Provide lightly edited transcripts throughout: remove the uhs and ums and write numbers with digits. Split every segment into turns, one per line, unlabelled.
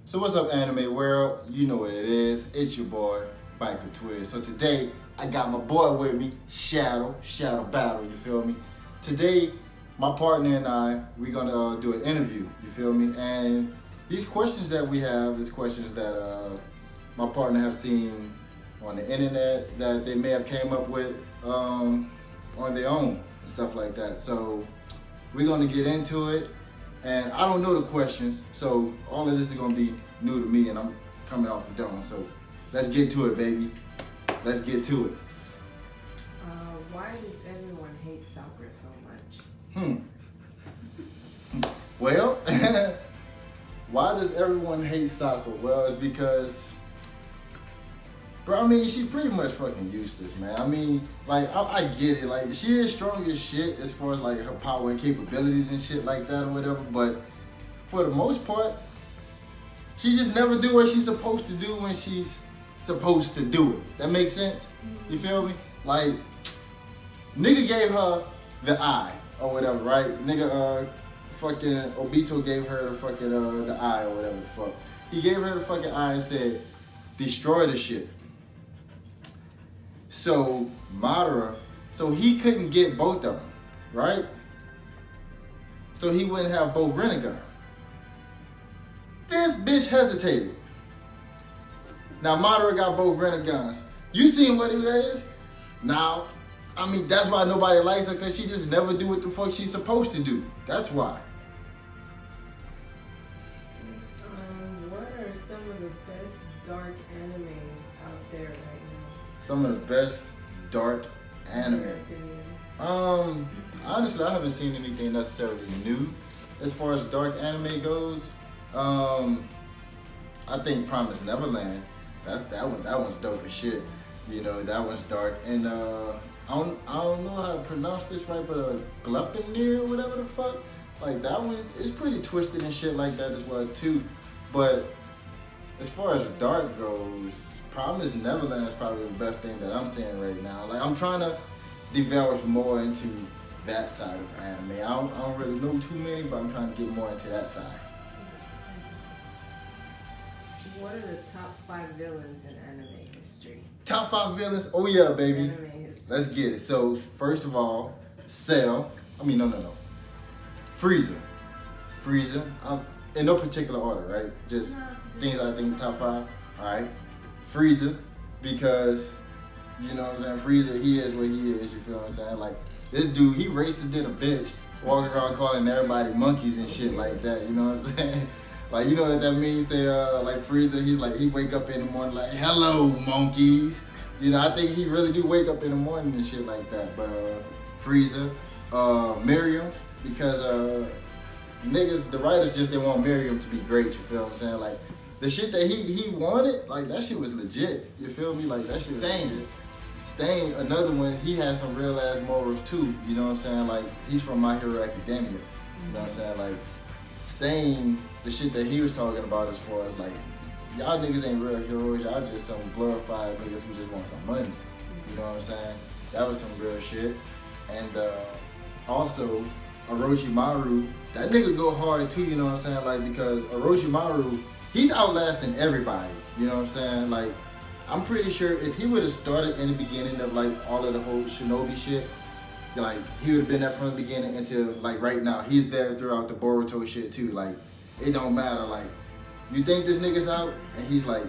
So what's up, anime world? You know what it is. It's your boy, Biker Twizz. So today, I got my boy with me, Shadow Battle, you feel me? Today, my partner and I, we're gonna do an interview, you feel me? And these questions that we have is questions that my partner have seen on the internet that they may have came up with on their own and stuff like that. So we're gonna get into it. And I don't know the questions, so all of this is gonna be new to me, and I'm coming off the dome. So let's get to it, baby. Let's get to it.
Why does everyone hate soccer so much?
Well, why does everyone hate soccer? Well, it's because, bro, I mean, she's pretty much fucking useless, man. I mean, like, I get it. Like, she is strong as shit as far as, like, her power and capabilities and shit like that or whatever. But for the most part, she just never do what she's supposed to do when she's supposed to do it. That makes sense? You feel me? Like, nigga gave her the eye or whatever, right? Nigga, fucking Obito gave her the fucking, the eye or whatever the fuck. He gave her the fucking eye and said, destroy the shit. So Madara, so he couldn't get both of them, right? So he wouldn't have both Rinnegan. This bitch hesitated. Now Madara got both Rennegans. You seen what it is? Now, I mean, that's why nobody likes her, because she just never do what the fuck she's supposed to do. That's why.
What are some of the best dark animes out there right now?
Some of the best dark anime. Honestly, I haven't seen anything necessarily new as far as dark anime goes. I think Promised Neverland. That one's dope as shit. You know, that one's dark. And I don't know how to pronounce this right, but Gleipnir or whatever the fuck. Like, that one is pretty twisted and shit like that as well too. But as far as dark goes, Promised Neverland is probably the best thing that I'm seeing right now. Like, I'm trying to divulge more into that side of anime. I don't really know too many, but I'm trying to get more into that side.
What are the top 5 villains in anime history?
Top 5 villains? Oh yeah, baby.
Anime history.
Let's get it. So, first of all, Cell. No. Frieza. In no particular order, right? Just things I think top 5. Alright. Frieza, because, you know what I'm saying, Frieza, he is what he is, you feel what I'm saying? Like, this dude, he racist than a bitch, walking around calling everybody monkeys and shit like that, you know what I'm saying? Like, you know what that means? Say, like, Frieza, he's like, he wake up in the morning like, hello, monkeys. You know, I think he really do wake up in the morning and shit like that. But, Frieza, Miriam, because, niggas, the writers just didn't want Miriam to be great, you feel what I'm saying? Like, the shit that he wanted, like, that shit was legit. You feel me? Like, that shit was legit. Stain, another one, he has some real ass morals too. You know what I'm saying? Like, he's from My Hero Academia. You know what I'm saying? Like, Stain, the shit that he was talking about as far as like, y'all niggas ain't real heroes, y'all just some glorified niggas who just want some money. You know what I'm saying? That was some real shit. And also, Orochimaru, that nigga go hard too, you know what I'm saying? Like, because Orochimaru, he's outlasting everybody, you know what I'm saying? Like, I'm pretty sure if he would have started in the beginning of like all of the whole shinobi shit, like, he would have been there from the beginning until like right now. He's there throughout the Boruto shit too. Like, it don't matter. Like, you think this nigga's out? And he's like,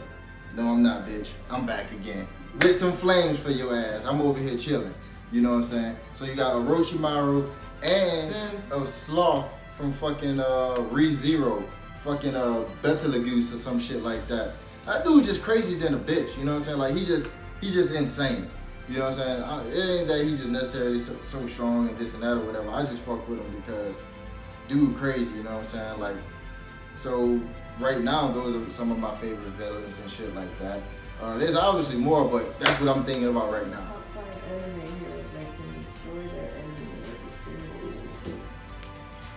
no, I'm not, bitch. I'm back again. With some flames for your ass. I'm over here chilling. You know what I'm saying? So you got Orochimaru and a sloth from fucking ReZero. Fucking Betelgeuse or some shit like that. That dude just crazy than a bitch. You know what I'm saying? Like, he just insane. You know what I'm saying? It ain't that he just necessarily so strong and this and that or whatever. I just fuck with him because dude crazy, you know what I'm saying? Like, so right now, those are some of my favorite villains and shit like that. There's obviously more, but that's what I'm thinking about right now.
Top 5 anime heroes that can destroy their enemy with a single move.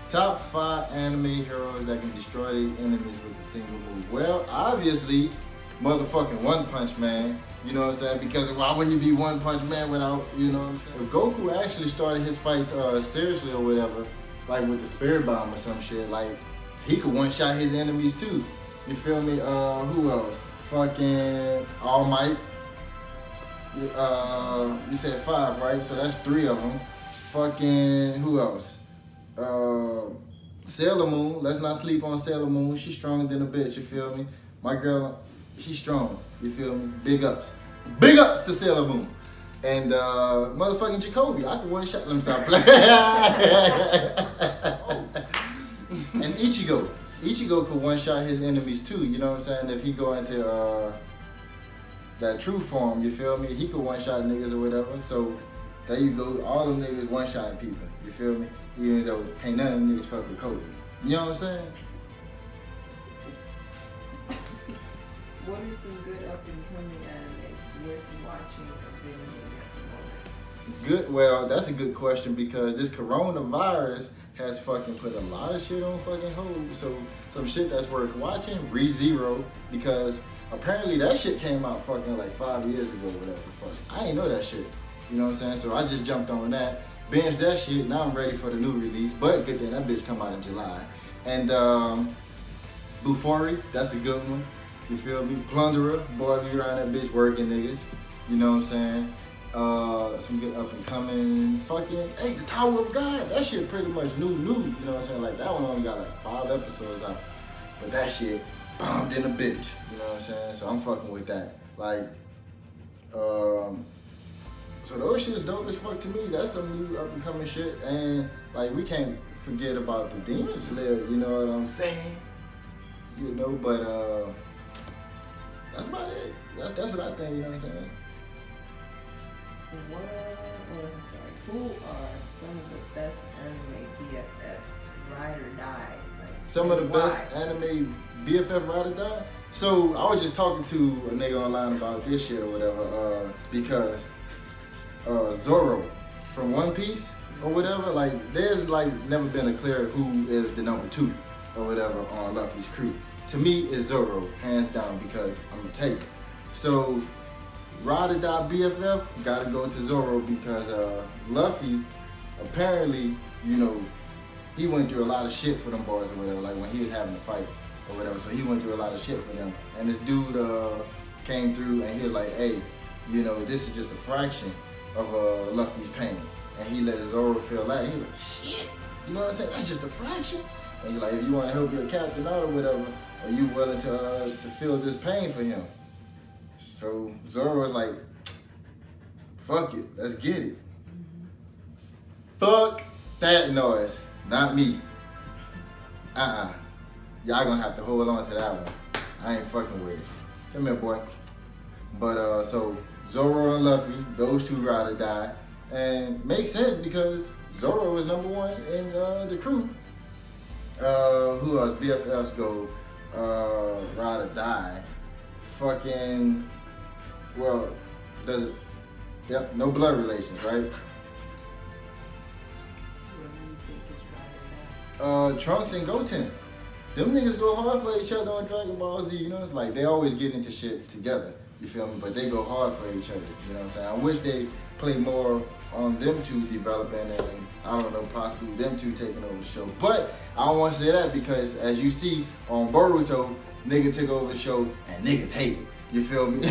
Top 5 anime heroes that can destroy their enemies with a single move. Well, obviously, motherfucking One Punch Man. You know what I'm saying? Because why would he be One Punch Man without, you know what I'm saying? If Goku actually started his fights seriously or whatever, like with the Spirit Bomb or some shit, like, he could one-shot his enemies too. You feel me? Who else? Fucking All Might. You said 5, right? So that's 3 of them. Fucking who else? Sailor Moon. Let's not sleep on Sailor Moon. She's stronger than a bitch. You feel me? My girl, she's strong. You feel me? Big ups. Big ups to Sailor Moon. And motherfucking Jacoby. I can one shot them stop playing. And Ichigo. Ichigo could one shot his enemies too. You know what I'm saying? If he go into that true form, you feel me? He could one shot niggas or whatever. So there you go. All them niggas one shotting people. You feel me? Even though can't none of them niggas fuck with Kobe. You know what I'm saying?
What are some good up and coming animes worth watching or binging at the moment?
Good. Well, that's a good question because this coronavirus has fucking put a lot of shit on fucking hold. So some shit that's worth watching, ReZero, because apparently that shit came out fucking like 5 years ago, whatever the fuck. I ain't know that shit. You know what I'm saying? So I just jumped on that, binged that shit. Now I'm ready for the new release. But good thing that bitch come out in July. And Bufori, that's a good one. You feel me? Plunderer, boy, be around that bitch working niggas. You know what I'm saying? Some good up and coming fucking, hey, the Tower of God, that shit pretty much new, you know what I'm saying? Like that one only got like 5 episodes out, but that shit bombed in a bitch, you know what I'm saying? So I'm fucking with that. Like, so those shit's dope as fuck to me. That's some new up and coming shit, and like we can't forget about the Demon Slayer, you know what I'm saying? You know, but that's about it. That's what I think, you know what I'm saying?
Who are some of the best anime BFFs, ride or die? Like,
some of the
why?
best anime BFF ride or die? So I was just talking to a nigga online about this shit or whatever, because Zoro from One Piece or whatever, like there's like never been a clear who is the number 2 or whatever on Luffy's crew. To me, it's Zoro, hands down, because I'm gonna take it. So ride or die BFF, gotta go to Zoro because Luffy, apparently, you know, he went through a lot of shit for them boys or whatever, like when he was having a fight or whatever, so he went through a lot of shit for them. And this dude came through and he was like, hey, you know, this is just a fraction of Luffy's pain. And he let Zoro feel that. He was like, shit, you know what I'm saying? That's just a fraction. And he's like, if you want to help your captain out or whatever, are you willing to feel this pain for him? So Zoro was like, fuck it, let's get it. Fuck that noise, not me. Y'all gonna have to hold on to that one. I ain't fucking with it. Come here, boy. But so Zoro and Luffy, those two ride or die. And makes sense because Zoro was number 1 in the crew. Who else? BFFs go ride or die. Fucking, well, does it? Yep, no blood relations, right?
What do you think is ride or die?
Trunks and Goten. Them niggas go hard for each other on Dragon Ball Z, you know? It's like they always get into shit together, you feel me? But they go hard for each other, you know what I'm saying? I wish they play more on them two developing and, I don't know, possibly them two taking over the show. But I don't want to say that because as you see on Boruto, nigga took over the show and niggas hate it, you feel me?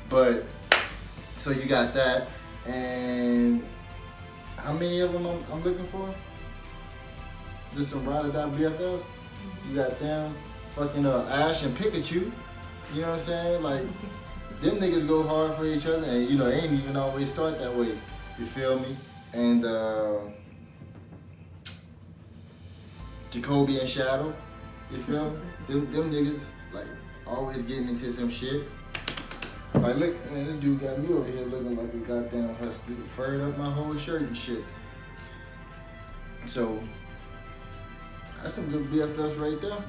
But, so you got that, and how many of them I'm looking for? Just some ride or die BFFs. You got them, fucking Ash and Pikachu. You know what I'm saying? Like, them niggas go hard for each other, and you know, they ain't even always start that way. You feel me? And Jacoby and Shadow. You feel me? Them niggas, like, always getting into some shit. Like, look, man, this dude got me over here looking like a goddamn husky. Furred up my whole shirt and shit. So, that's some good BFFs right there.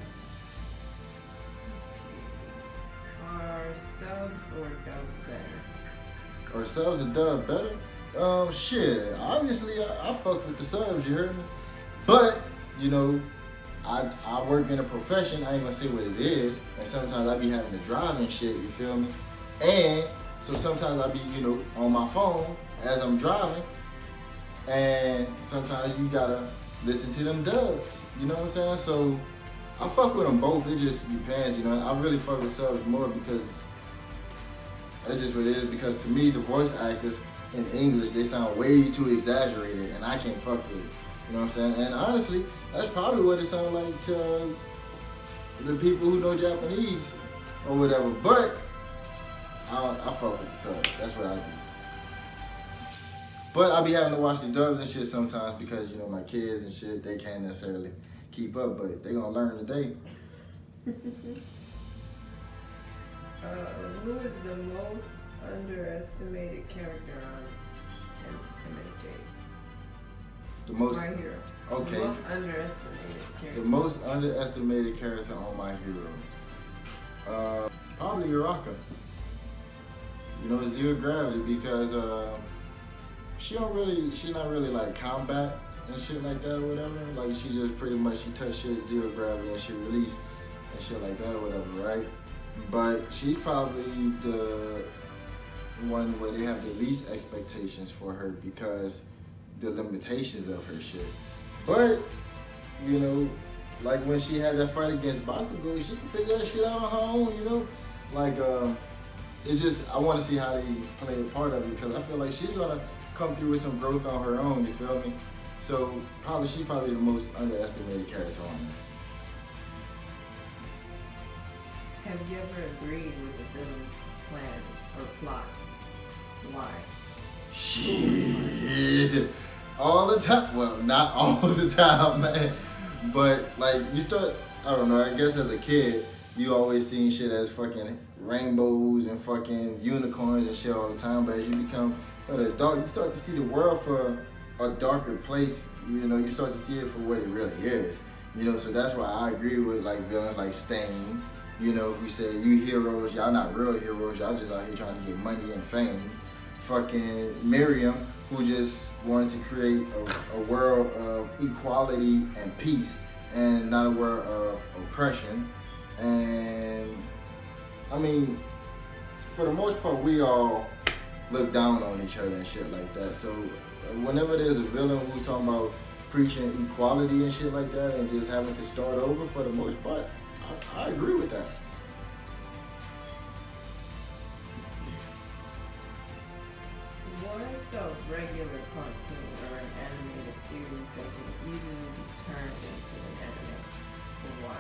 Are subs or dubs better?
Are subs or dub better? Shit. Obviously, I fuck with the subs, you heard me? But, you know, I work in a profession, I ain't gonna say what it is, and sometimes I be having to drive and shit, you feel me? And so sometimes I be, you know, on my phone as I'm driving, and sometimes you gotta listen to them dubs, you know what I'm saying? So I fuck with them both. It just depends, you know. I really fuck with subs more because that's just what it is. Because to me, the voice actors in English, they sound way too exaggerated, and I can't fuck with it. You know what I'm saying? And honestly, that's probably what it sounds like to the people who know Japanese or whatever. But I fuck with the subs. That's what I do. But I be having to watch the dubs and shit sometimes because, you know, my kids and shit, they can't necessarily keep up, but they gonna learn today.
Who is the most underestimated character on MJ?
The most
My Hero.
Okay.
The most underestimated character.
The most underestimated character on My Hero. Probably Uraka. You know, Zero Gravity, because she's not really like combat and shit like that or whatever. Like she just pretty much she touch shit, zero gravity, and she release and shit like that or whatever, right? But she's probably the one where they have the least expectations for her because the limitations of her shit. But, you know, like when she had that fight against Bakugo, she can figure that shit out on her own, you know? Like, it just, I want to see how they play a part of it because I feel like she's going to come through with some growth on her own, you feel me? So, she's probably the most underestimated character on there.
Have you ever agreed with the villain's plan or plot? Why?
Shit. All the time. Well, not all the time, man. But, like, you start, I don't know, I guess as a kid, you always seen shit as fucking rainbows and fucking unicorns and shit all the time. But as you become an adult, you start to see the world for a darker place. You know, you start to see it for what it really is. You know, so that's why I agree with, like, villains like Stain. You know, if we say you heroes, y'all not real heroes, y'all just out here trying to get money and fame. Fucking Miriam, who just wanted to create a world of equality and peace and not a world of oppression. And I mean, for the most part, we all look down on each other and shit like that. So whenever there's a villain who's talking about preaching equality and shit like that and just having to start over, for the most part, I agree with that.
What's a regular cartoon or an animated series that can easily be turned into an anime? And why?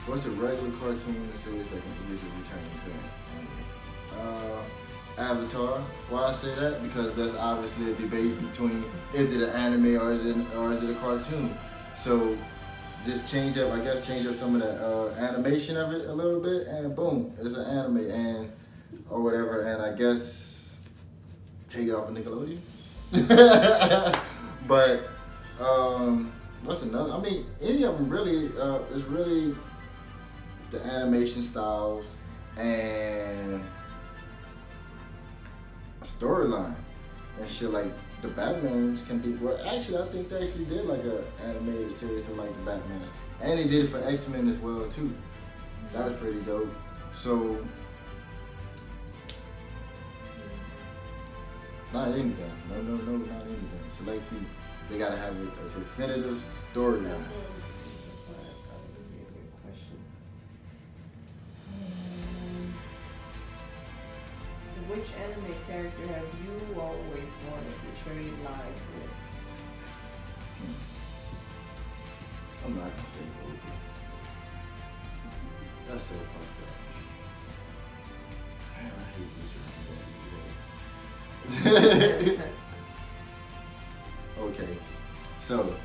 What's a regular cartoon series that can easily be turned into an anime? Avatar. Why I say that? Because that's obviously a debate between is it an anime or is it a cartoon. So just change up some of the animation of it a little bit, and boom, it's an anime and or whatever. And I guess take it off of Nickelodeon. But what's another? I mean, any of them really is really the animation styles and a storyline and shit. Like the Batmans can be, well, actually I think they actually did like a animated series of like the Batmans, and they did it for X-Men as well too. That was pretty dope. So not anything, no, not anything. Select few. They gotta have a definitive storyline.
That's why I thought it would be a good question. Which anime character have you always wanted to trade lives with?
I'm not gonna say Goku. That's so fucked up. Man, I hate these random. Okay, so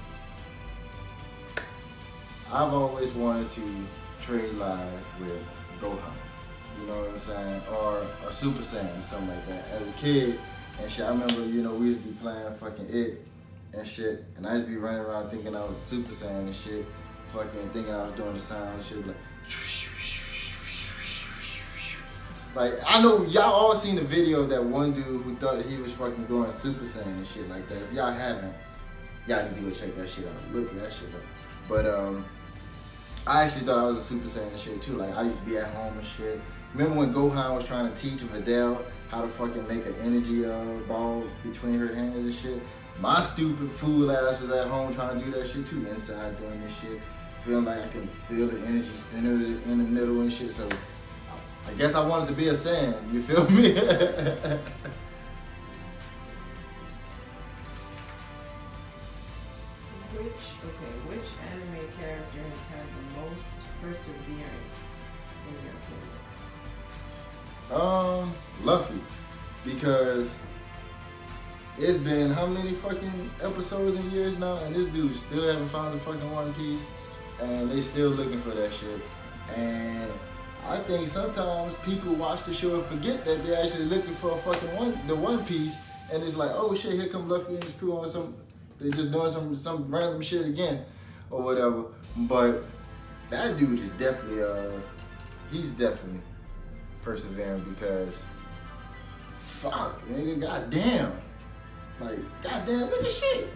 I've always wanted to trade lives with Gohan. You know what I'm saying? Or a Super Saiyan or something like that. As a kid and shit, I remember, you know, we used to be playing fucking it and shit. And I used to be running around thinking I was a Super Saiyan and shit. Fucking thinking I was doing the sound and shit. Like, I know y'all all seen the video of that one dude who thought that he was fucking going Super Saiyan and shit like that. If y'all haven't, y'all need to go check that shit out. Look at that shit up. But I actually thought I was a Super Saiyan and shit too. Like, I used to be at home and shit. Remember when Gohan was trying to teach Videl how to fucking make an energy ball between her hands and shit? My stupid fool ass was at home trying to do that shit too, inside doing this shit. feeling like I can feel the energy centered in the middle and shit. So I guess I wanted to be a Saiyan. You feel me?
Which anime character has had the most perseverance in your opinion?
Luffy, because it's been how many fucking episodes and years now, and this dude still haven't found the fucking One Piece, and they still looking for that shit. And I think sometimes people watch the show and forget that they're actually looking for the One Piece, and it's like, oh shit, here come Luffy and his crew on some. They're just doing some random shit again, or whatever. But that dude is definitely he's definitely persevering because fuck, nigga, goddamn, like goddamn, look at shit.